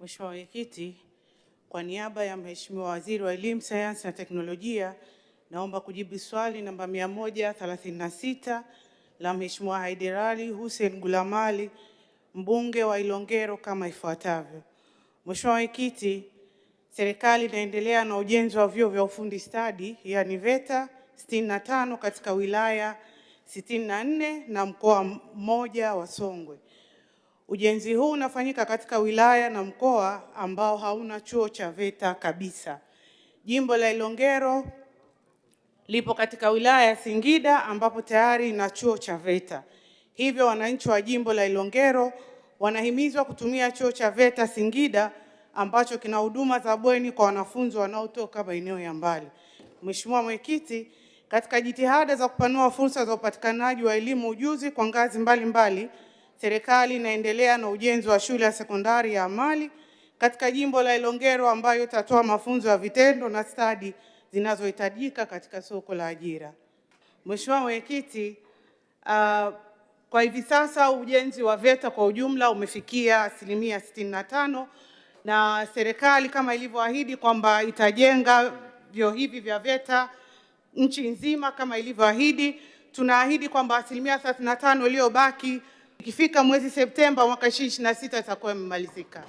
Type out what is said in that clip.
Mheshimiwa Mwenyekiti, kwa niaba ya Mheshimiwa Waziri wa Elimu, Sayansi na Teknolojia, naomba kujibu swali namba 136 la Mheshimiwa Haider Hussein Gulamali, mbunge wa Ilongero kama ifuatavyo. Mheshimiwa Mwenyekiti, serikali inaendelea na ujenzi wa vyuo vya ufundi stadi yani VETA 65 katika wilaya 64 na mkoa mmoja wa Songwe. Ujenzi huu unafanyika katika wilaya na mkoa ambao hauna chuo cha VETA kabisa. Jimbo la Ilongero lipo katika wilaya ya Singida ambapo tayari ina chuo cha VETA. Hivyo wananchi wa jimbo la Ilongero wanahimizwa kutumia chuo cha VETA Singida ambacho kina huduma za bweni kwa wanafunzi wanaotoka maeneo ya mbali. Mheshimiwa Mwenyekiti, katika jitihada za kupanua fursa za upatikanaji wa elimu ujuzi kwa ngazi mbalimbali, serikali inaendelea na ujenzi wa shule ya sekondari ya amali katika jimbo la Ilongero ambayo itatoa mafunzo ya vitendo na stadi zinazohitajika katika soko la ajira. Mheshimiwa Mwenyekiti, kwa hivi sasa ujenzi wa VETA kwa ujumla umefikia 65% na serikali kama ilivyoahidi kwamba itajenga vyuo hivi vya VETA nchi nzima kama ilivyoahidi. Tunaahidi kwamba 35% iliyobaki ikifika mwezi Septemba mwaka 2026 itakuwa imemalizika.